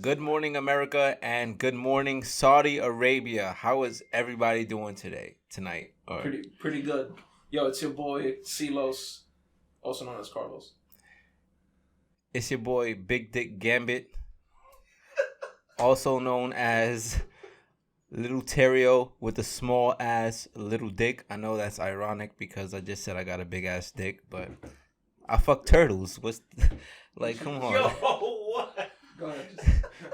Good morning, America, and good morning, Saudi Arabia. How is everybody doing tonight? Or... Pretty good. Yo, it's your boy Silos, also known as Carlos. It's your boy Big Dick Gambit, also known as Little Terrio with a small ass little dick. I know that's ironic because I just said I got a big ass dick, but I fuck turtles. What's like? Come on. Yo, what? Go ahead.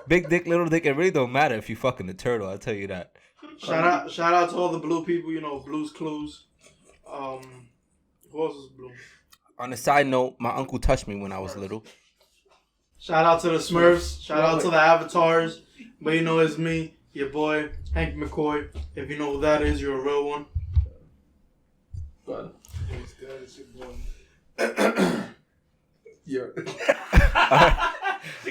Big dick, little dick. It really don't matter if you fucking the turtle. I'll tell you that. Shout out to all the blue people. You know, Blue's Clues. Who else is blue? On a side note, my uncle touched me when I was little. Shout out to the Smurfs. Shout out to the Avatars. But you know, it's me, your boy Hank McCoy. If you know who that is, you're a real one. Go ahead. It's good. It's your boy. Yeah.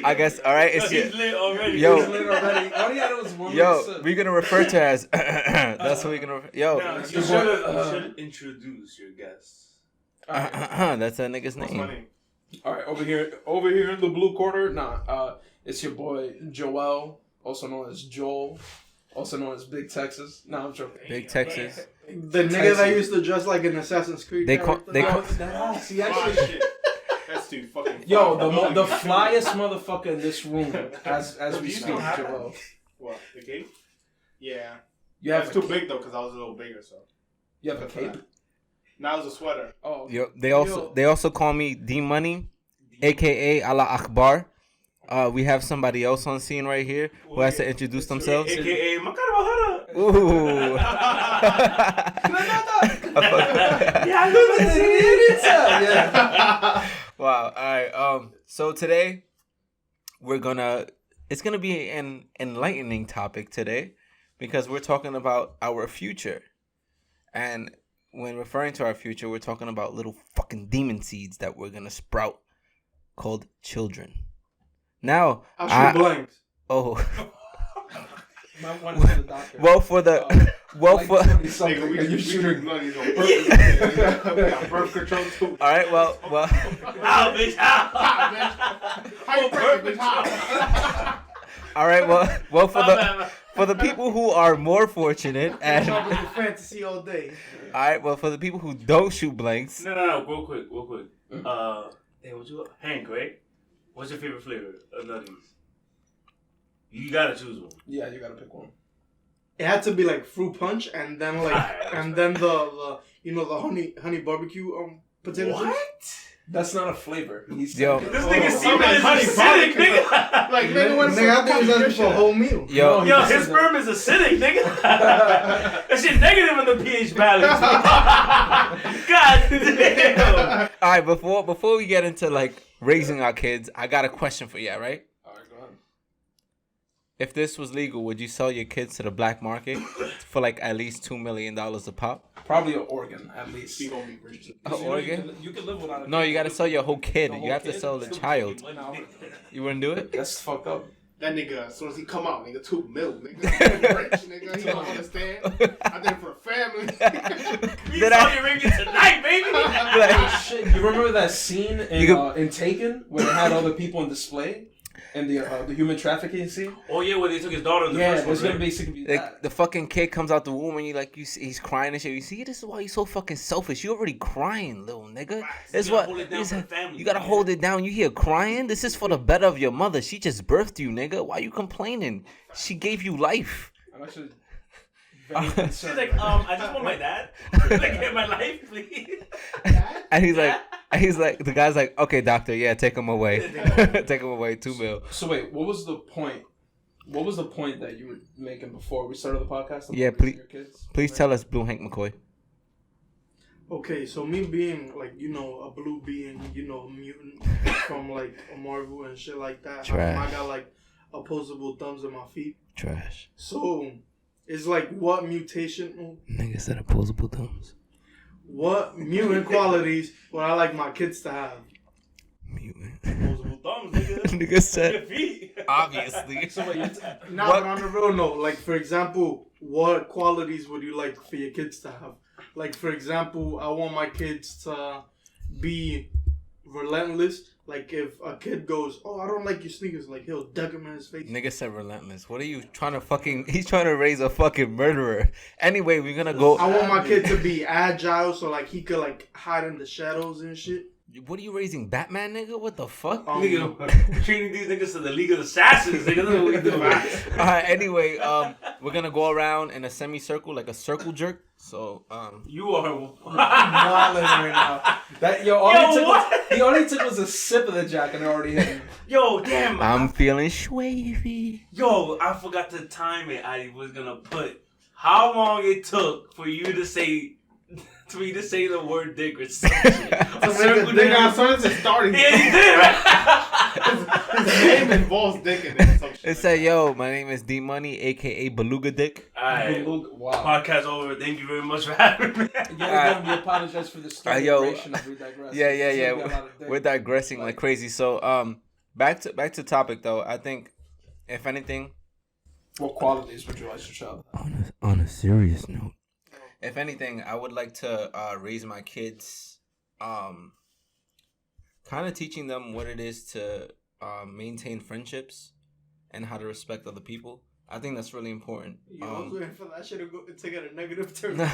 I guess, all right, it's He's lit already. Yo. He's lit already. All he had was one Yo, sip. we're gonna refer to as. That's what we're gonna. Yo, Now, you should introduce your guests. that's that nigga's What's name. my name? All right, over here in the blue corner. It's your boy Joel, also known as Joel, also known as Big Texas. I'm joking. Big Texas. The nigga that used to dress like an Assassin's Creed. They call. character. They call. He Oh, actually. shit. That's too fucking. Yo, funny. the flyest motherfucker in this room as we You speak, don't have Joel. What? The cape? Yeah. You have It's a too big though, because I was a little bigger. So You have a cape. now it's a sweater. Oh, Yo, they also call me D Money, aka Allah Akbar. We have somebody else on scene right here who has to introduce themselves. AKA Makarabahara. Ooh. Yeah, I know that. yeah. Wow. All right. So today it's gonna be an enlightening topic today because we're talking about our future, and when referring to our future, we're talking about little fucking demon seeds that we're gonna sprout, called children. Now, I shoot blanks. oh, Might want to go to the doctor. well for the Nigga, we shooting money on purpose. We got birth control too. all right. Well. Ow, bitch, ow. How you pregnant, bitch? How? All right. Well for the people who are more fortunate and Come all up with your fantasy all day. right. Well, for the people who don't shoot blanks, No, real quick. Hey, Hank, right? What's your favorite flavor of Nutties? You gotta choose one. Yeah, you gotta pick one. It had to be like fruit punch, and then the honey barbecue potato chips. What? That's not a flavor. Yo. This nigga Oh. semen is Honey acidic, barbecue. nigga. Like, nigga, what's Nigga, I think it's asking for a whole meal. yo, Yo, his sperm is acidic, nigga. That shit negative in the pH balance. God damn. all right. Before we get into like raising our kids, I got a question for you. Right? All right, go ahead. If this was legal, would you sell your kids to the black market for like at least $2 million a pop? Probably an organ, at least. He gonna be rich. A organ? You can live without a No, kid. you gotta sell your whole kid. The You whole have to kid? sell the child. No, You wouldn't do it? that's fucked up. That nigga, as soon as he come out, nigga, 2 mil, nigga. He rich, nigga. He don't understand. I did it for a family. We Did Saudi Arabia tonight, baby. Like, Shit, you remember that scene You in Taken where they had all the people on display and the human trafficking scene? Oh yeah, where they took his daughter in the Yeah, first there's one, gonna right? basically be like that. the fucking kid comes out the womb and he's crying and shit. You see, this is why you're so fucking selfish. You already crying, little nigga. This You gotta what hold it down for the family, you gotta man. hold it down. You hear crying? This is for the better of your mother. She just birthed you, nigga. Why you complaining? She gave you life. I'm actually very She's concerned. like, I just want my dad. Like, get my life, please. And he's like, the guy's like, okay, doctor, yeah, take him away. Take him away, 2 mil. So wait, what was the point? What was the point that you were making before we started the podcast? about Yeah, raising your kids? Please tell us, Blue Hank McCoy. Okay, so me being like, you know, a blue being, you know, a mutant from like a Marvel and shit like that. Trash. I got like opposable thumbs in my feet. Trash. So it's like what mutation, Nigga said opposable thumbs. what mutant qualities would I like my kids to have? Mutant. Opposable thumbs, nigga. Nigga Your said, feet. obviously. So wait, Now, but on the real note, like for example, what qualities would you like for your kids to have? Like for example, I want my kids to be relentless. Like if a kid goes, "Oh, I don't like your sneakers," like he'll duck him in his face. Nigga said relentless. What are you trying to fucking... He's trying to raise a fucking murderer. Anyway, we're gonna go... I want my kid to be agile, so like he could like hide in the shadows and shit. What are you raising, Batman, nigga? What the fuck? Nigga, treating these niggas to the League of Assassins. Nigga, that's what we doing. Alright, anyway, we're gonna go around in a semicircle, like a circle jerk. So, You are Wildin' right now. That he only took was a sip of the Jack and it already hit him. Yo, damn. I'm feeling swavy. Yo, I forgot to time it. I was gonna put how long it took for you to say the word Digress. Nigga, I started to starting. Yeah, you did, right? His name involves dick in it. Some shit It said, yo, my name is D Money, aka Beluga Dick. Alright. Wow. Podcast over. Thank you very much for having me. Yet again, we apologize for the stupid yo, duration of We Digress. Yeah. We're digressing like crazy. So, back to topic though. I think, if anything, What qualities would you like your child? on a serious note, if anything, I would like to raise my kids, kind of teaching them what it is to maintain friendships and how to respect other people. I think that's really important. I was waiting for that shit to take it a negative turn. No.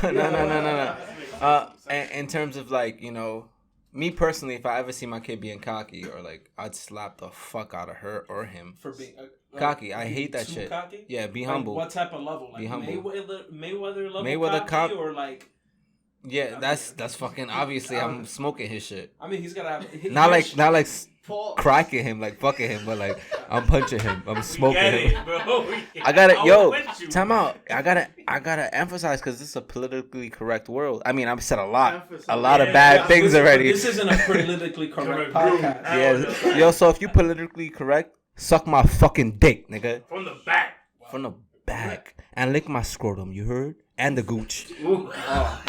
In terms of like, you know, me personally, if I ever see my kid being cocky or like, I'd slap the fuck out of her or him For being cocky. I hate that shit. Cocky? Yeah, be Like, humble. what type of level? Like Be humble. Mayweather level Mayweather cocky cop- or like? Yeah, that's fucking obviously. I'm smoking his shit. I mean, he's gotta have. Not like cracking him, like fucking him, but like I'm punching him. I'm smoking him. Bro. I gotta, yo, with you. time out. I gotta emphasize because this is a politically correct world. I mean, I've said a lot of bad things already. This isn't a politically correct Correct. podcast. Yeah, yo. So if you politically correct, suck my fucking dick, nigga, From the back. from the back, and lick my scrotum. You heard? And the gooch. Ooh. All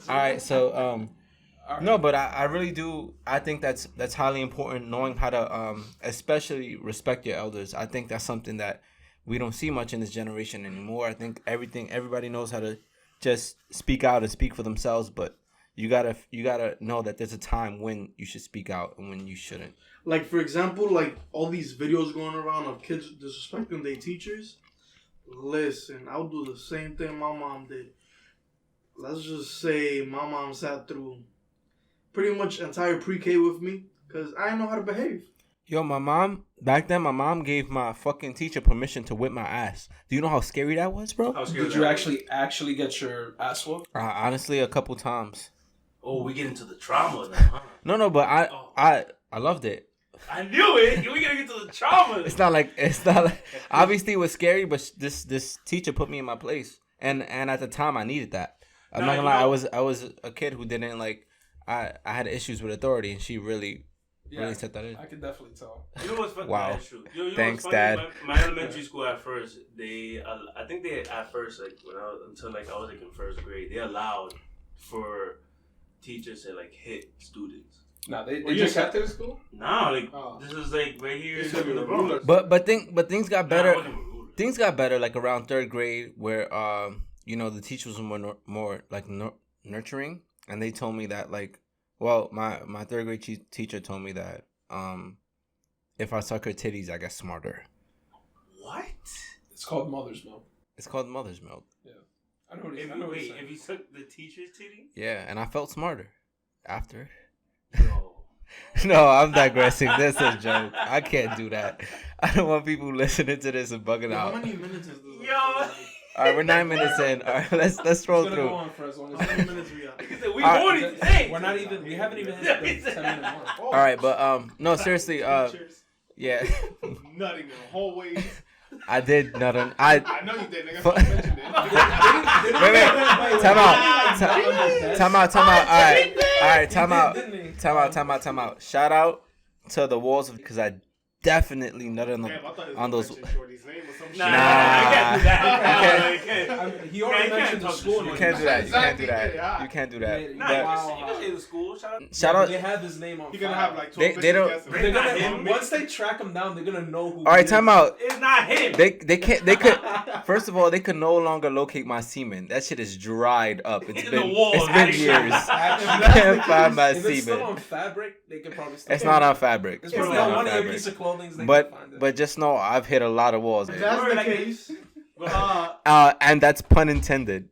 right, so no, but I really do. I think that's highly important. Knowing how to especially respect your elders. I think that's something that we don't see much in this generation anymore. I think everybody knows how to just speak out and speak for themselves, but you gotta know that there's a time when you should speak out and when you shouldn't. Like for example, like all these videos going around of kids disrespecting their teachers. Listen, I'll do the same thing my mom did. Let's just say my mom sat through pretty much entire pre-K with me because I didn't know how to behave. Yo, my mom gave my fucking teacher permission to whip my ass. Do you know how scary that was, bro? Did you actually get your ass whooped? Honestly, a couple times. Oh, we get into the trauma now, huh? No, but I loved it. I knew it. We gotta get to the trauma. It's not like obviously it was scary, but this teacher put me in my place, and at the time I needed that. I'm not gonna lie, I was a kid who didn't like. I had issues with authority, and she really set that in. I can definitely tell. You know what's funny? Wow. That's true. You know Thanks, what's funny? Dad. My elementary school at first, I think at first like until like I was like in first grade, they allowed for teachers to like hit students. No, they Were you just accepted to school? Nah, like Oh. this is like right here This in is the the Bronx. ruler. But things got Nah, better. I wasn't a ruler. Things got better like around third grade, where you know, the teachers were more like nurturing, and they told me that like, well, my third grade teacher told me that if I suck her titties, I get smarter. What? It's called mother's milk. It's called mother's milk. I know what he's saying. If you took the teacher's titty? Yeah, and I felt smarter after. Yo. No, I'm digressing. That's a joke. I can't do that. I don't want people listening to this and bugging How out. many minutes is this? Yo. All right, we're 9 minutes in. All right, let's roll It's gonna through. go on for as long as How many minutes we got? We Alright, horny today. We're not even. We haven't even hit the 10-minute mark. All right, but no, seriously. Teachers Yeah, nutting in the hallways. I did nothing. I know you did, nigga. Fu- You mentioned it. Wait. Time out. All right. Time out. Shout out to the walls because I definitely not on, Damn, I thought he was on gonna those. mention Shorty's name or some shit. Nah, I can't do that. You can't. I I can't. mean, he already Man, you mentioned can't the talk to school. Shorty. You can't do that. You can't do Exactly, that. yeah. You can't do that. Nah, But you can say the school. Shout out. shout out. They have his name on. You're gonna file. have like 12 They bitches don't- guessing. They're Not gonna him. once they track him down, they're gonna know who. All right, he time is. out. It's not him. They can't. They could. First of all, they could no longer locate my semen. That shit is dried up. It's In been. the walls. It's been years. Actually, I can't find my if it's still semen. on fabric, they can probably still. It's not on fabric. It's It's probably not on on one of your fabric. piece of clothing. They can find it. But just know I've hit a lot of walls. If Man. that's Word, the like- case, And that's pun intended.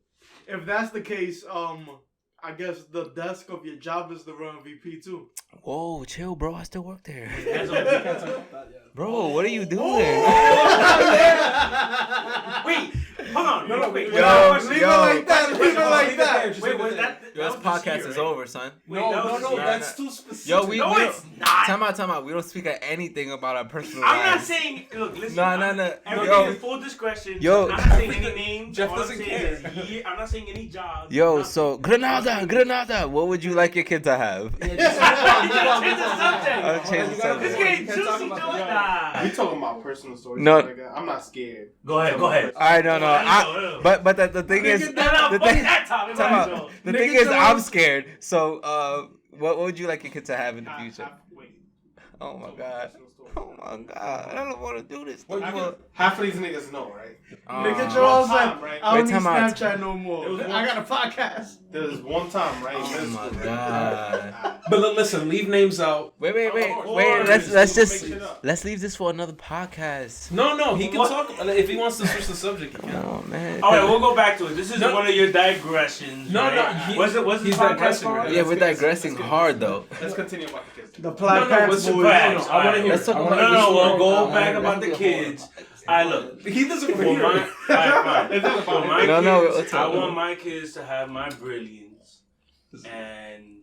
if that's the case, I guess the desk of your job is the real MVP too. Whoa, chill, bro. I still work there. That's we what- can't talk about that yet. Bro, what are you doing? Wait, hold on. No, wait. yo, Leave it yo. like that. Leave it like that. Just Wait, leave it was there. that? Yo, this that was podcast here, is right? over, son. Wait, No, that no, was no, here. that's too specific. Yo, we No, don't- it's not. Time out. We don't speak of anything about our personal I'm not lives. saying. Look, listen. No, no, no. Everything Yo. is full discretion. Yo. I'm not saying any names. Jeff All I'm doesn't saying care. is I'm not saying any jobs. Yo, Nothing. so Granada. What would you like your kid to have? You gotta change the subject. I'll change the subject. It's getting You can't talk juicy, about Joe. that. Nah. We talking about personal stories. No. Nigga. I'm not scared. Go ahead. Go ahead. All right, no. No. But the thing is, No, fuck the thing, that topic. time Might as out. well. The thing is, I'm scared. So, what would you like your kid to have in the future? Wait. Oh my god. Oh my god. I don't want to do this. What no you more. Half of these niggas know, right? Nigga Uh, Joel's One like, time, right? I don't Wait, need time out. Snapchat no more. It was I got a podcast. There was one time, right? Oh middle my school, right? god. But listen, leave names out. Wait. Or Let's just just make shit up. let's leave this for another podcast. No, he can What? talk. If he wants to switch the subject, he Come can. on, man. All right, we'll go back to it. This is No. one of your digressions. No, right? no, What's the he's podcast digressing called? right Yeah, now. we're digressing hard though. Let's continue about the kids. The No, podcast what's boys. your Facts. I want to hear. Let's talk I about wanna No, hear the we'll story. go I back wanna about the hear kids. I look. He doesn't For hear my, it. alright, It's not about for my No, no, kids, let's I talk. want my kids to have my brilliance, and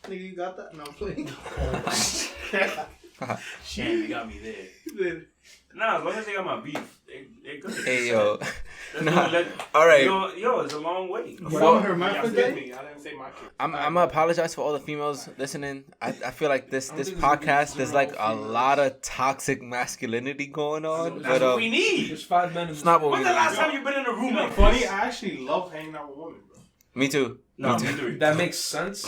Nigga, you got that? No, I'm playing. shit, they got me there. Nah, as long as they got my beef, they good. Hey yo. Let's Nah. do it. All right. Yo, it's a long way. From her Yeah, forgive birthday? me. I didn't say my kid. I'm gonna apologize for all the females listening. I feel like this don't think there's podcast gonna there's be like zero a females. lot of toxic masculinity going on, That's but what we need. There's 5 men in it's this not room. what we When's the last need. time you been in a room like Funny, this? I actually love hanging out with women, bro. Me too. No, Me me too. three. That makes sense.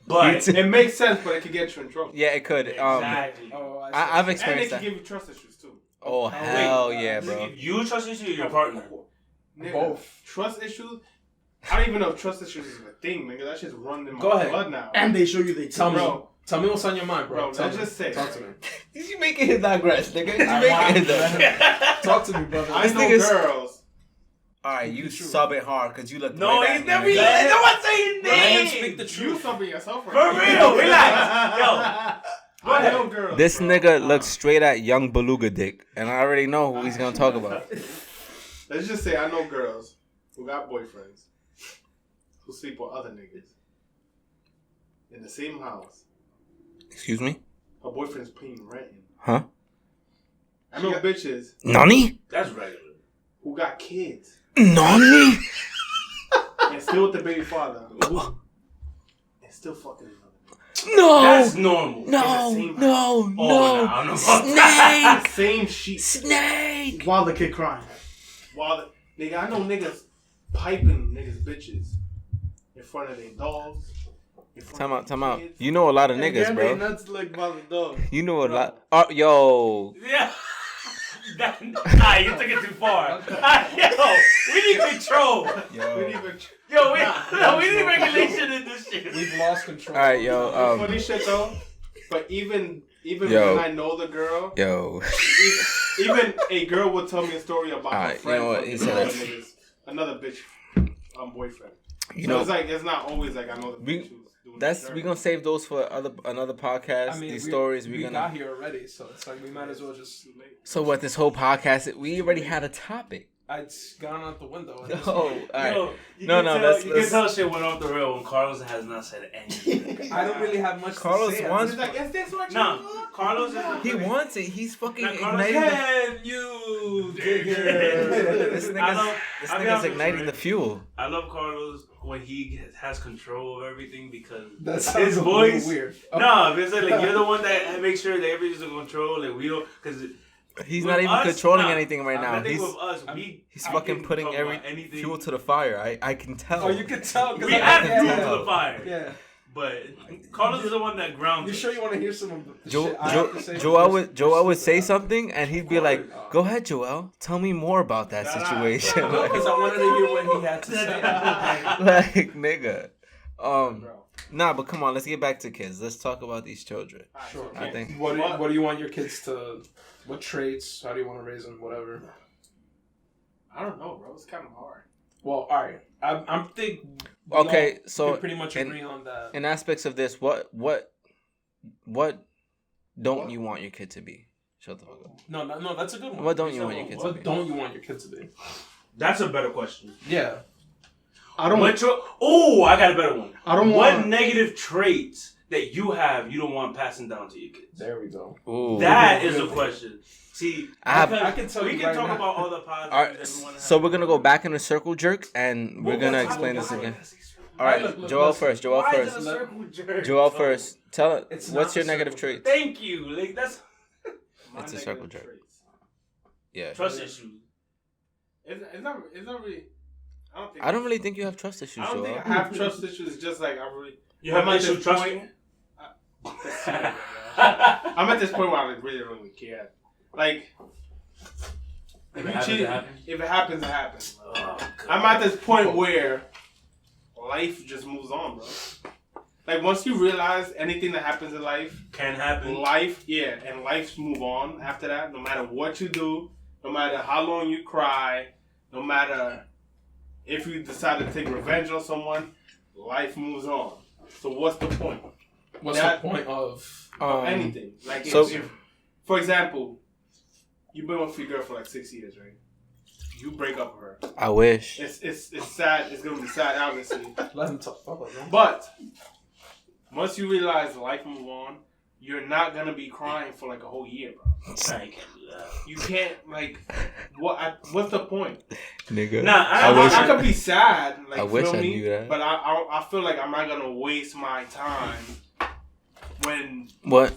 But It makes sense, but it could get you in trouble. Yeah, it could. exactly. Oh, I've And it experienced can that. give you trust issues too. Oh hell yeah, bro. You trust issues or your partner? Nigga, Both. Trust issues. I don't even know if trust issues is a thing, nigga. That shit's running in my Go ahead. blood now. And they show you they Tell me, Bro. tell me what's on your mind, bro. Bro, Tell let's me. just say. Talk to me. You making him digress, nigga. You I making him want- digress. Talk to me, brother. I This know nigga's- girls. All right, you sub it hard because you look. No, right he's at never. me, nigga. No one saying Let him names. speak the You truth. something yourself For right real, relax. Yo, I know girls. This bro. nigga looks straight at young beluga dick, and I already know who he's gonna talk about. Let's just say I know girls who got boyfriends who sleep with other niggas in the same house. Excuse me? Her boyfriend's paying rent. Huh? I know bitches Nani? that's regular. who got kids Nani? and still with the baby father and still fucking another nigga. No! That's normal. No! same No! Oh, No! nah, I don't know about that. Snake! Same sheet. Snake! While the kid crying. While the, nigga, I know niggas piping niggas bitches in front of their dogs. in front Time of out, their time out. kids. You know a lot of And niggas, then they bro. nuts like by the dog. You know a lot. Oh, yo. Yeah. Nah, you took it too far. Yo, we need control. We Yo. need to- Yo, we need regulation in this shit. We've lost control. All right, yo. funny shit though. But even Yo. when I know the girl, Yo. even a girl would tell me a story about her Alright, you friend know what, fucking he said another that. niggas, another bitch, boyfriend. You So know, it's like it's not always like I know the We- bitch who's doing that's the we dirt. gonna save those for another podcast. I mean, These stories we we got gonna. here already, so it's like we might as well just. So what? This whole podcast, we already had a topic. It's gone out the window. No, all right. Yo, you No, can no, tell, let's- you let's- can tell shit went off the rail when Carlos has not said anything. I don't really have much Carlos to say. wants- He's like, is this what you Nah, want? Carlos is the He wants it. He's fucking Now, Carlos, igniting. Can you dig This I love- nigga's I'll be honest with you, igniting right? the fuel. I love Carlos when he has control of everything because That sounds his a little voice. weird. No, it's like you're the one that makes sure that everything's in control, and we don't because. He's With not even us, controlling nah. anything right now. I think He's with us, he's I fucking can putting talk about anything. fuel to the fire. I can tell. Oh, you can tell. 'Cause We I add can fuel tell. to the fire. Yeah. But Carlos is the one that grounds. You us. sure you want to hear some of the shit I have to say? Joel would say something and he'd be like, "Go ahead, Joel. Tell me more about that situation." No, because I wanted to hear what he had to say. like nigga. Bro. Nah, but come on, let's get back to kids. Let's talk about these children. Sure. I think. What do you want your kids to? What traits? How do you want to raise them? Whatever. I don't know, bro. It's kind of hard. Well, all right. I'm thinking. Okay, so pretty much agree on that. in aspects of this, what don't you want your kid to be? Shut the fuck up. No, that's a good one. What don't you want your kid to be? What don't you want your kid to be? That's a better question. Yeah. I don't. I got a better one. I don't What want. negative traits that you have you don't want passing down to your kids? There we go. Ooh. That is a question. See, I can tell we you can right talk now. about all the positives All right, that we want to so we're gonna go back in a circle jerk, and we're gonna explain this again. All right, Look, Joel listen. first. Joel Why first. is it a circle jerk? Joel first. Tell it. It's What's not your a negative circle trait? Thank you. Like that's It's a circle jerk. Yeah. trust issues. It's not really. I don't really think you have trust issues, I don't Joel. think I have trust issues. It's just like I really. You have I'm at issues this trusting. point- I'm at this point where I like, really don't really care. Like, if you cheat, if it happens, it happens. Oh, I'm at this point where life just moves on, bro. Like once you realize anything that happens in life, can happen. and life move on after that. No matter what you do, no matter how long you cry, no matter if you decide to take revenge on someone, life moves on. So what's the point? What's the point of Anything? Like so- if, for example, you've been with your girl for like 6 years, right? You break up with her. I wish. It's sad. It's gonna be sad, obviously. Let him talk. Fuck with him. But once you realize life move on, you're not gonna be crying for like a whole year, bro. I can't do that. You can't like what's the point? Nigga. Nah, I could be sad, like I wish feel I me, knew that. but I feel like I'm not gonna waste my time when What?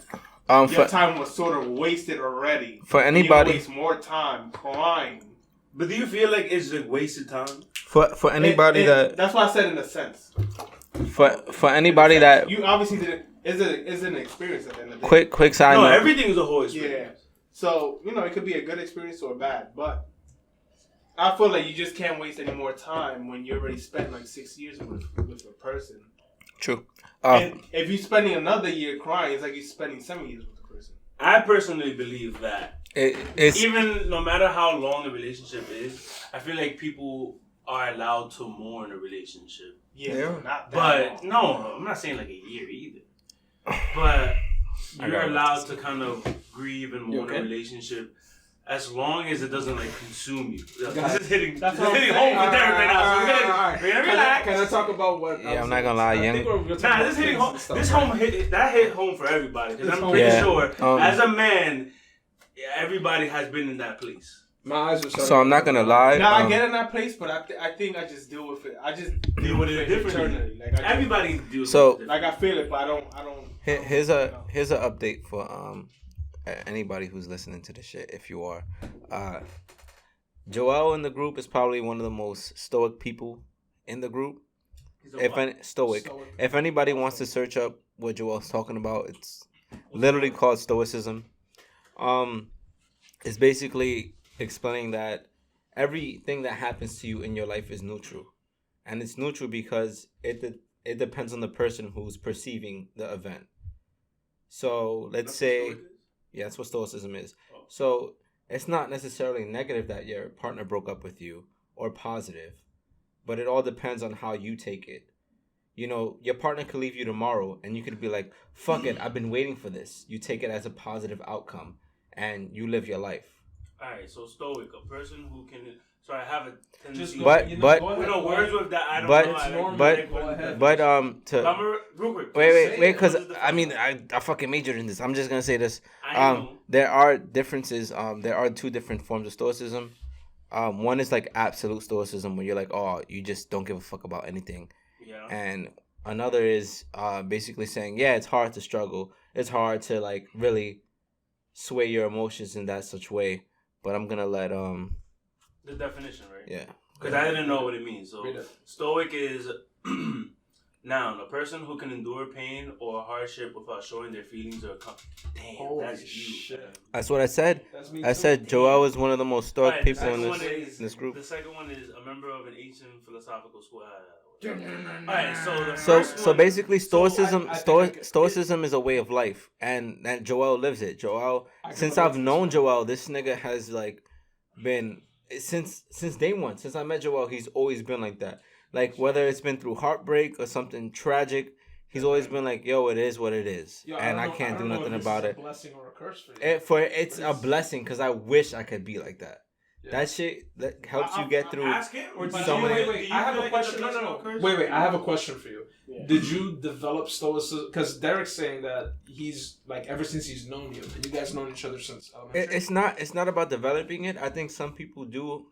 your For time was sort of wasted already. for You anybody waste more time crying. But do you feel like it's like wasted time? for anybody That's why I said in a sense. for anybody that You obviously didn't. It's an experience at the end of the day. quick side No, note. everything is a whole Yeah. experience. So, it could be a good experience or a bad, but I feel like you just can't waste any more time when you already spent like 6 years with a person. True. And if you're spending another year crying, it's like you're spending 7 years with the person. I personally believe that It's even no matter how long the relationship is, I feel like people are allowed to mourn a relationship. Yeah. Not that But long. no, I'm not saying like a year either. But I you're got it. allowed to kind of grieve and You mourn okay? a relationship as long as it doesn't like consume you. Guys, This is hitting that's what I'm home saying. for Derreck right now. So we're Alright. gonna relax. Can I talk about what? Yeah, I'm not gonna lie, young- Nah, this hitting home. This home hit that hit home for everybody because I'm home- pretty Yeah, sure um, as a man, everybody has been in that place. My eyes are shut. so I'm not gonna lie. Now I get in that place, but I think I just deal with it. I just Deal with it differently. internally. Like Everybody deals So- with it. like I feel it, but I don't. Here's a update for anybody who's listening to this shit. If you are, Joel in the group is probably one of the most stoic people in the group. Stoic. If anybody wants to search up what Joel's talking about, it's literally called stoicism. It's basically explaining that everything that happens to you in your life is neutral, and it's neutral because it depends on the person who's perceiving the event. So let's say, yeah, that's what stoicism is. So it's not necessarily negative that your partner broke up with you or positive, but it all depends on how you take it. Your partner could leave you tomorrow and you could be like, fuck it, I've been waiting for this. You take it as a positive outcome and you live your life. Alright, so stoic, a person who can. So I have a tendency. But- you but- know, words with that I don't but- know. I like- but- like what that- But real quick. wait, because What is the- I fucking majored in this. I'm just gonna say this. I know. There are differences. There are two different forms of stoicism. One is like absolute stoicism, where you're like, oh, you just don't give a fuck about anything. Yeah. And another is basically saying, yeah, it's hard to struggle. It's hard to like really sway your emotions in that such way. But I'm gonna let The definition, right? yeah. Because I didn't know what it means. So Read it. stoic is noun, a person who can endure pain or hardship without showing their feelings or damn, Holy that's you. shit. That's what I said. That's me I too. said Joel is one of the most stoic Alright, people the in second this one is- in this group. The second one is a member of an ancient philosophical school. Alright, so the So first so one, basically stoicism I think stoicism is a way of life, and Joel lives it. Joel, I can since relate I've to this known one. Joel, this nigga has like been since day one. Since I met Joel, he's always been like that. Like whether it's been through heartbreak or something tragic, he's always been like, "Yo, it is what it is," Yo, and I don't know- can't do don't know nothing if this about is it. A blessing or a curse for you. It's a blessing because I wish I could be like that. Yeah. That shit that helps you get through. Ask him. Or did So you, many- wait, I have a question. No. Wait, I have a question for you. Yeah. Did you develop stoicism? Because Derreck's saying that he's like ever since he's known you, and you guys known each other since elementary. It's not about developing it. I think some people do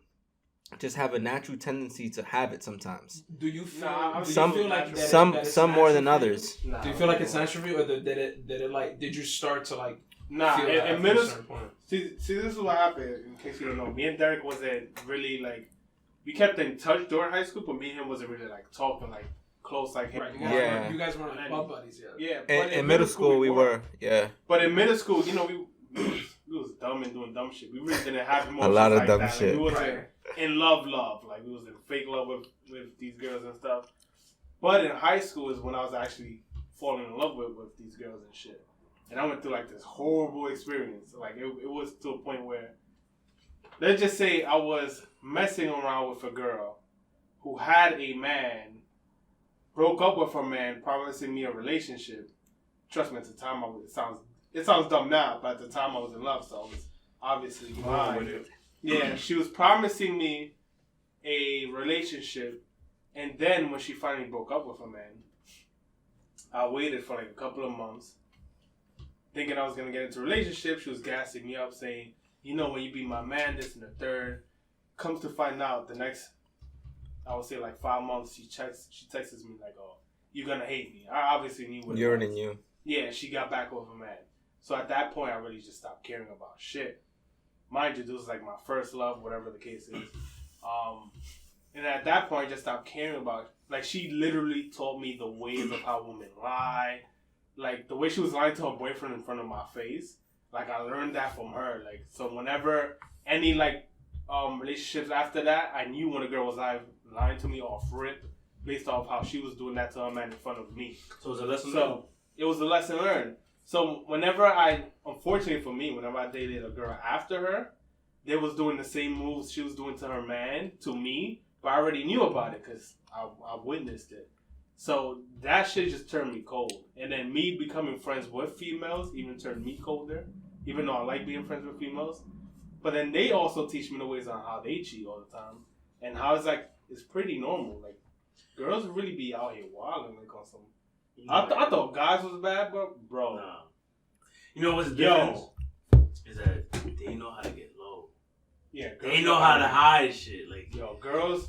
just have a natural tendency to have it sometimes. Do you feel? Nah, do you Some feel like that some it's some more than natural for you? others. Nah, Do you feel like it's natural for you, or did it like? Did you start to like Nah, feel that in after a middle certain point? See, this is what happened. In case you don't know, me and Derek wasn't really like we kept in touch during high school, but me and him wasn't really like talking like close like him. Right, Yeah. you guys weren't like bud buddies yet. Yeah, but In middle school, we were. Yeah. But in middle school, you know, we was dumb and doing dumb shit. We really didn't have emotions lot of like dumb that. shit. Like, we wasn't Right. in love. Like we was in fake love with these girls and stuff. But in high school is when I was actually falling in love with these girls and shit. And I went through like this horrible experience. Like it was to a point where, let's just say I was messing around with a girl who had a man, broke up with her man, promising me a relationship. Trust me, at the time it sounds dumb now, but at the time I was in love, so I was obviously mine. Yeah, she was promising me a relationship, and then when she finally broke up with her man, I waited for like a couple of months, thinking I was gonna get into a relationship. She was gassing me up, saying, "You know, when you be my man, this and the third." Comes to find out, the next, I would say like 5 months, she texts me like, "Oh, you're gonna hate me." I obviously knew what it You already was. knew. Yeah, she got back with her man. So at that point, I really just stopped caring about shit. Mind you, this was like my first love, whatever the case is. And at that point, I just stopped caring about. Like, she literally taught me the ways of how women lie. Like, the way she was lying to her boyfriend in front of my face. Like, I learned that from her. Like, so whenever any, like, relationships after that, I knew when a girl was lying to me off rip based off how she was doing that to her man in front of me. So it's a lesson. So, it was a lesson learned. So, unfortunately for me, whenever I dated a girl after her, they was doing the same moves she was doing to her man, to me, but I already knew about it because I witnessed it. So, that shit just turned me cold. And then me becoming friends with females even turned me colder, even though I like being friends with females. But then they also teach me the ways on how they cheat all the time. And how it's like, it's pretty normal. Like, girls really be out here wilding like on some... I thought guys was bad, but bro. Nah. You know what's the difference? Is that they know how to get low. Yeah, They know how to hide shit. Like, Yo, girls.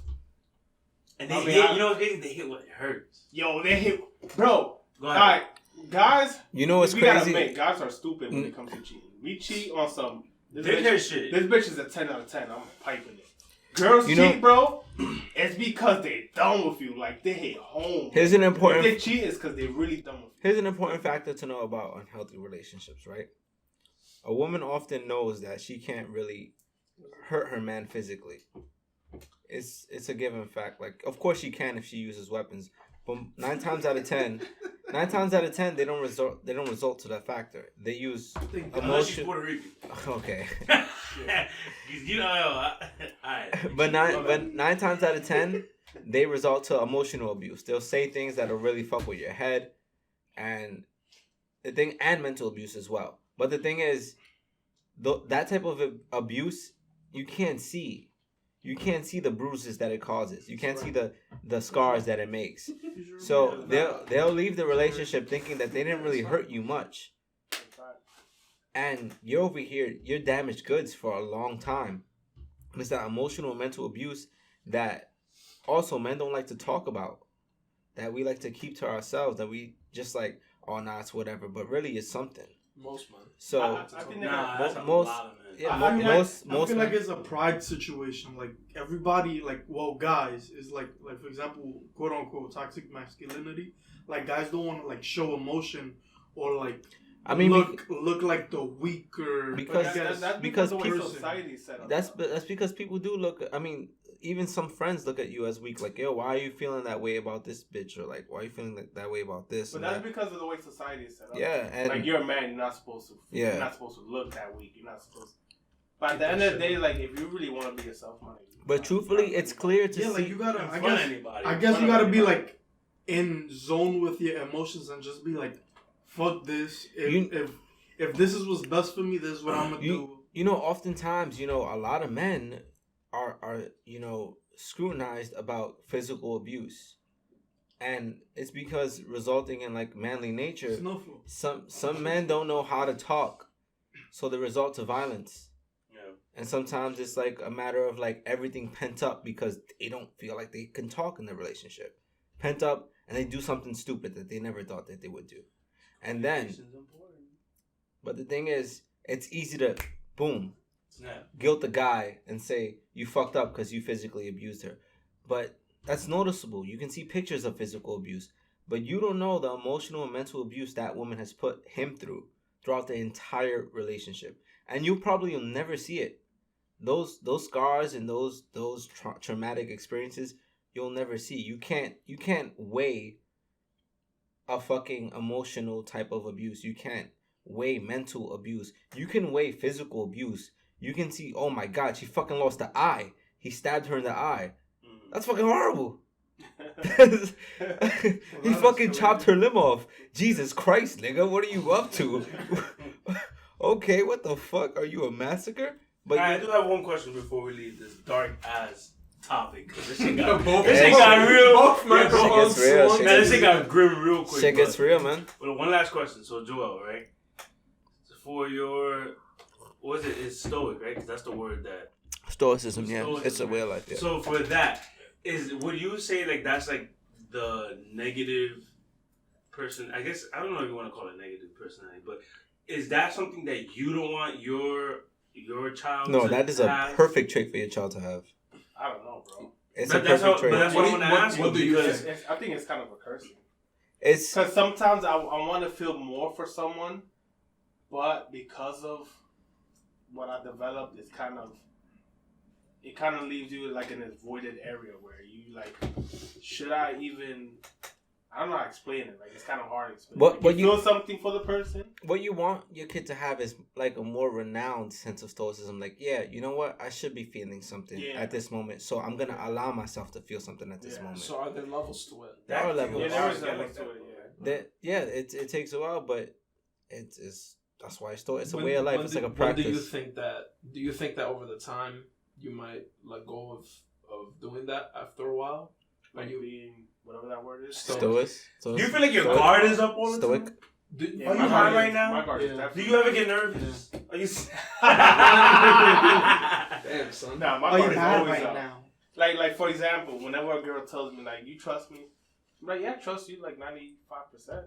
and they I mean, hit. I- You know what's crazy? They hit when it hurts. Yo, they hit. Bro, Go alright, guys. You know what's we gotta crazy? admit, guys are stupid when it comes to cheating. We cheat on some. This Dickhead bitch, shit. this bitch is a 10 out of 10. I'm piping it. Girls You know- cheat, bro. It's because they done with you. Like, they hit home. Here's an If important they cheat, it's because they really done with you. Here's an important factor to know about unhealthy relationships, right? A woman often knows that she can't really hurt her man physically. It's a given fact. Like, of course she can if she uses weapons, but 9 times out of 10, they don't result to that factor. They use Unless she's emotion. Puerto Rican. Okay, 'Cause you know, alright. but 9 times out of 10, they result to emotional abuse. They'll say things that'll really fuck with your head, and mental abuse as well. But the thing is, that type of abuse, you can't see. You can't see the bruises that it causes. You can't see the scars that it makes. So they'll leave the relationship thinking that they didn't really hurt you much. And you're over here, you're damaged goods for a long time. It's that emotional and mental abuse that also men don't like to talk about, that we like to keep to ourselves, that we just like, oh, nah, it's whatever. But really, it's something. Most men. So, I think that's a most- lot of men. yeah, I most feel like men- it's a pride situation. Like everybody, guys is like for example, quote unquote toxic masculinity. Like guys don't want to like show emotion or like I mean, look like the weaker. Because- that's because the way people- society set up. that's because people do look. I mean, even some friends look at you as weak. Like, yo, why are you feeling that way about this bitch? Or like, why are you feeling that way about this? But and that's that? because of the way society is set up. Yeah, and Like you're a man, you're not supposed to. Yeah. You're not supposed to look that weak. You're not supposed to. But at the end of the day, like if you really want to be yourself, man. but truthfully, it's clear to Yeah, see. like you gotta. In I front of guess. anybody. I guess you gotta be like in zone with your emotions and just be like, fuck this. If this is what's best for me, this is what I'm gonna do. You know, oftentimes, you know, a lot of men are you know, scrutinized about physical abuse, and it's because resulting in like manly nature. Snuffle. Some men don't know how to talk, so the result to violence. Yeah. And sometimes it's like a matter of like everything pent up because they don't feel like they can talk in the relationship, pent up, and they do something stupid that they never thought that they would do, and then. But the thing is, it's easy to boom. Yeah. Guilt the guy and say you fucked up because you physically abused her, but that's noticeable. You can see pictures of physical abuse, but you don't know the emotional and mental abuse that woman has put him through throughout the entire relationship, and you probably will never see it. Those scars and those traumatic experiences you'll never see. You can't weigh a fucking emotional type of abuse. You can't weigh mental abuse. You can weigh physical abuse. You can see, oh my god, she fucking lost the eye. He stabbed her in the eye. That's fucking horrible. He fucking chopped her limb off. Jesus Christ, nigga, what are you up to? Okay, what the fuck? Are you a massacre? But I do have one question before we leave this dark ass topic. 'Cause this shit got, Both- this shit got real. both microphones Shit gets real, swung. shit Man, this shit got grim real quick. shit gets but- real, man. But one last question. So, Joel, right? For your, what is it? It's stoic, right? Because that's the word that. Stoicism, yeah. Stoicism, It's a way of life, yeah. So for that, would you say like that's like the negative person? I guess I don't know if you want to call it negative personality, but is that something that you don't want your child? No, to that is a have? perfect trait for your child to have. I don't know, bro. It's But a that's perfect but trait. that's what I want to ask what you do you because think? I think it's kind of a cursing. It's Because sometimes I want to feel more for someone, but because of what I developed, it kind of leaves you like in this voided area where you like, should I even? I don't know how to explain it. Like it's kind of hard to explain. But- Like, but you you- feel something for the person. what you want your kid to have is like a more renowned sense of stoicism. Like, yeah, you know what? I should be feeling something Yeah. at this moment, so I'm gonna allow myself to feel something at this Yeah. moment. So are there levels to it? There are levels. Yeah, there is Yeah, levels like to that. it. Yeah. That yeah, it takes a while, but it's that's why it's a When- way of life. when It's do- like a when practice. do you think that over the time you might let go of doing that after a while? Like being whatever that word is. Stoic. do you feel like your Stoic. guard is up all the Stoic. time? Yeah, Are you my high guard right is- now? My guard is Yeah. Do definitely. you ever get nervous? Are you? Damn, son. Nah, my Are you guard is high always right up. now? Like for example, whenever a girl tells me like, "You trust me," I'm like, "Yeah, I trust you." Like 95%.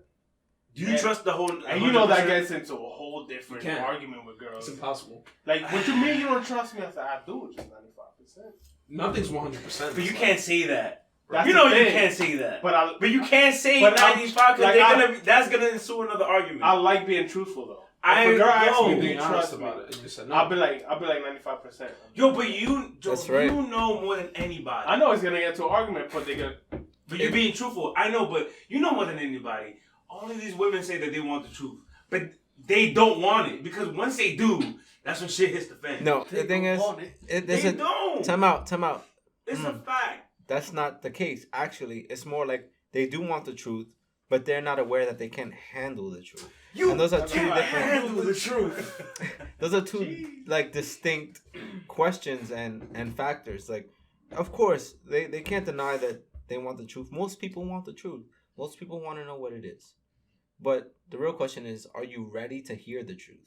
Do you trust the whole? And you know that 100%? gets into a whole different You can't. argument with girls. It's impossible. Like, what you mean you don't trust me? I said, I do. It's just 95%. Nothing's 100%. But you can't say that. That's You know the you thing. can't say that. But But you can't say But I'm- 95 because like, that's gonna ensue another argument. I like being truthful though. I If a girl asks know. me, do being you honest trust me? about it, and you said no. I'll be like 95%. Yo, but you, Joe, That's right. you know more than anybody. I know it's gonna get into an argument, but they gonna. But you're being truthful. I know, but you know more than anybody. All of these women say that they want the truth, but they don't want it because once they do, that's when shit hits the fan. No, the thing is, there's They a don't. time out. It's a fact. That's not the case. Actually, it's more like they do want the truth, but they're not aware that they can't handle the truth. You And those are two can't different. handle the truth. Those are two like distinct questions and factors. Like, of course, they can't deny that they want the truth. Most people want the truth. Most people want to know what it is. But the real question is, are you ready to hear the truth?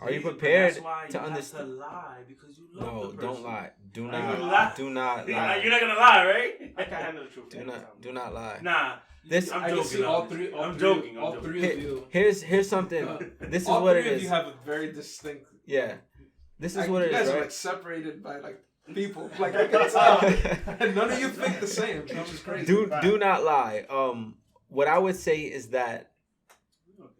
Are you But prepared that's why to you have understand? to lie because you love No, the person. don't lie. Do You not. lie. Do not You're lie. not gonna lie, right? I can handle the truth. Do not. Do not lie. Nah. This. I'm I can joking. see all obviously. three. I'm joking. All three of you. Here's something. This is All what three it of you is. have a very distinct. Yeah. This is Like, what it you guys is, are right? like separated by like people. Like I can tell. And none of you think the same, which is crazy. Do not lie. What I would say is that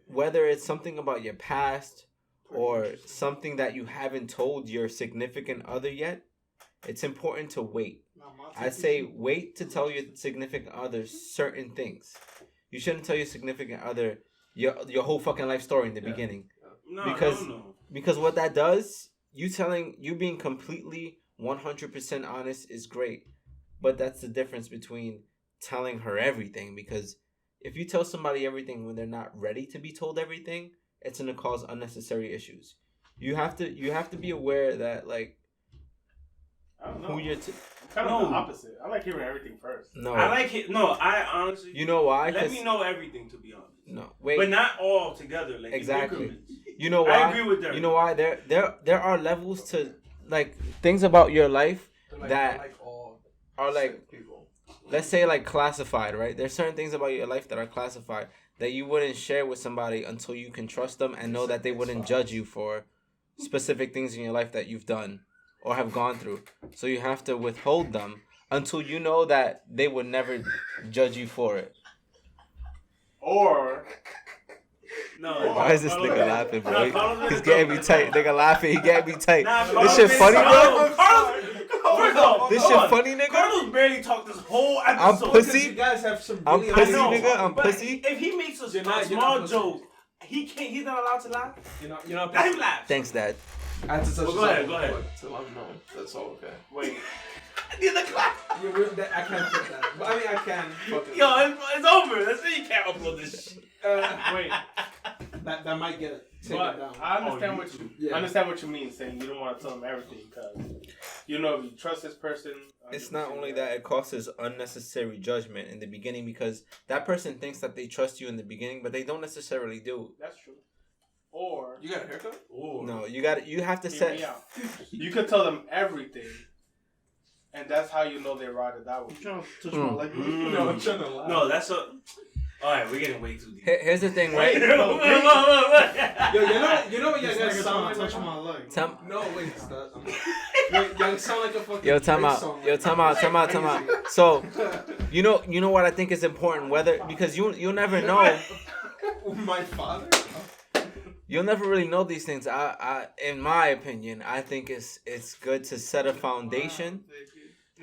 whether it's something about your past or something that you haven't told your significant other yet, it's important to wait. I'd say wait to tell your significant other certain things. You shouldn't tell your significant other your whole fucking life story in the beginning. No, Because- no. Because what that does, you being completely 100% honest is great. But that's the difference between telling her everything. Because if you tell somebody everything when they're not ready to be told everything, it's going to cause unnecessary issues. You have to be aware that, like, I don't know. who you're... I'm kind of No. the opposite. I like hearing everything first. No. I like it. No, I honestly. You know why? Let 'Cause- me know everything, to be honest. No, wait. But not all together. Like in Exactly. increments. You know why? I agree with that. You know why? There are levels to, like, things about your life They're like, that they're like all are, like, sick people. let's say, like, classified, right? There's certain things about your life that are classified that you wouldn't share with somebody until you can trust them and know that they wouldn't judge you for specific things in your life that you've done or have gone through. So you have to withhold them until you know that they would never judge you for it. Or No. Why is this Carlos- nigga laughing, bro? No, Carlos He's is getting me dope. tight. Nigga laughing. He getting me tight. Nah, This Carlos shit is- funny, bro? Carlos, first off, This hold shit on. funny, nigga? Carlos barely talked this whole I'm episode. pussy. You guys have some. I'm Really pussy, I know, nigga. I'm but pussy. If he makes a You're not small pussy. joke, he can't. He's not allowed to laugh. You're not. Let him laugh. Thanks, Dad. I had to touch Well, go his ahead, elbow, go ahead. but Till I'm known. That's all okay. wait, He's a clap. I can't put that. But I mean, I can. Fuck it. Yo, it's over. That's it. You can't upload this shit. wait. That might get it taken But down. I understand Oh, what you yeah. I understand what you mean, saying you don't want to tell them everything because you know if you trust this person. It's not only that, it causes unnecessary judgment in the beginning because that person thinks that they trust you in the beginning, but they don't necessarily do. That's true. Or You got a haircut? Ooh. No, you have to hear me set. out. You could tell them everything, and that's how you know they ride or die with you. Trying to touch my leg. No, I'm trying to laugh. No, that's a. All right, we're getting way too deep. Here's the thing, right? Wait, Yo, no, You know what you This guys nigga sound trying to like? touch my leg. Time, Wait, stop. Wait, y'all sound like a fucking. yo, time Drake out. song Yo, right time now. out. Time out. Time out. So, you know what I think is important, whether because you'll never know. My father? You'll never really know these things. In my opinion, I think it's good to set a foundation.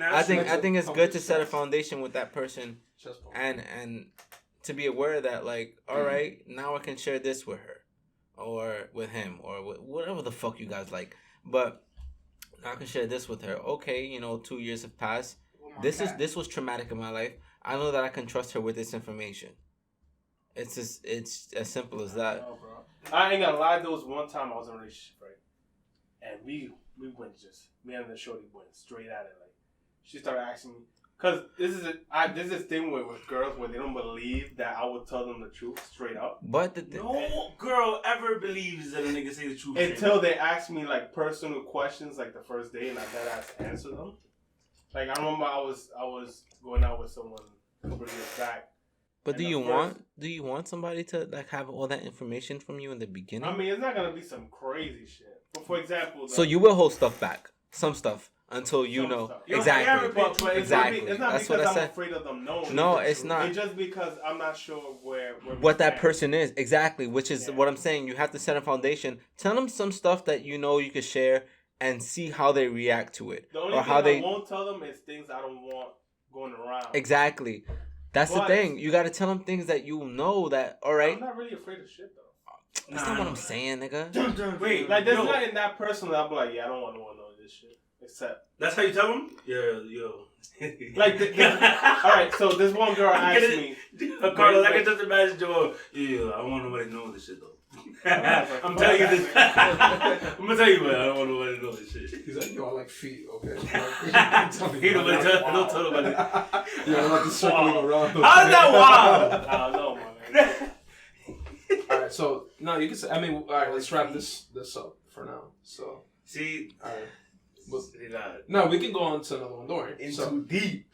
I think it's good to set a foundation with that person Chest bump. and to be aware that, like, all right, now I can share this with her or with him or with whatever the fuck you guys like. But now I can share this with her. Okay, 2 years have passed. This was traumatic in my life. I know that I can trust her with this information. It's as simple as that. No, bro. I ain't gonna lie. There was one time I was in a relationship, right? And we went me and the shorty went straight at it. Like she started asking me, cause this is this thing with girls where they don't believe that I would tell them the truth straight up But No girl ever believes that a nigga say the truth. until they ask me like personal questions like the first day and I dead ass answer them. Like I remember I was going out with someone a couple of years back. But And do you want somebody to, like, have all that information from you in the beginning? I mean, it's not gonna be some crazy shit. But for example, So you will hold stuff back, some stuff, until you Some know stuff. exactly. But Exactly. It's not That's because what I I'm said. afraid of them knowing. No, the it's truth. not. It's just because I'm not sure where What we that stand. person is exactly, which is Yeah. what I'm saying. You have to set a foundation. Tell them some stuff that you know you could share, and see how they react to it, The only or thing how they I won't tell them is things I don't want going around. exactly. That's the But- thing. You got to tell them things that you know that. All right, I'm not really afraid of shit though. that's not what I'm saying, nigga. Wait, Like there's yo, nothing that person that I'm like, yeah, I don't want to know this shit. Except that's how you tell him? Yo. like, all right. So this one girl asked me. Carlos, I Wait. can just imagine Joel. Yeah, I don't want nobody to know this shit though. I'm telling you this. I'm gonna tell you, man. I don't want nobody to know this shit. He's like, yo, I like feet, okay? He don't tell nobody. Yeah, I like the circling around. How's that wild? I don't know, man. Alright, So no, you can say. I mean, all right. Let's wrap this up for now. So See, all right. Well, say that. no, we can go on to another one. Don't worry. Into So, deep.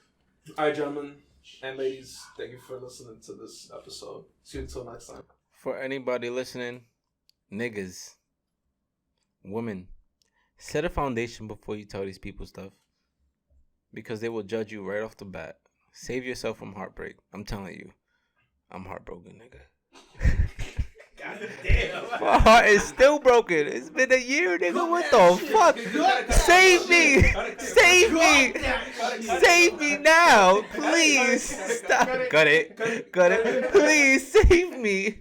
all right, gentlemen and ladies, thank you for listening to this episode. See you until next time. For anybody listening, niggas, women, set a foundation before you tell these people stuff. Because they will judge you right off the bat. Save yourself from heartbreak. I'm telling you. I'm heartbroken, nigga. God damn. My heart is still broken. It's been a year, nigga. What the fuck? Save me! Save me! Save me now! Please! Stop. Cut it. Please save me.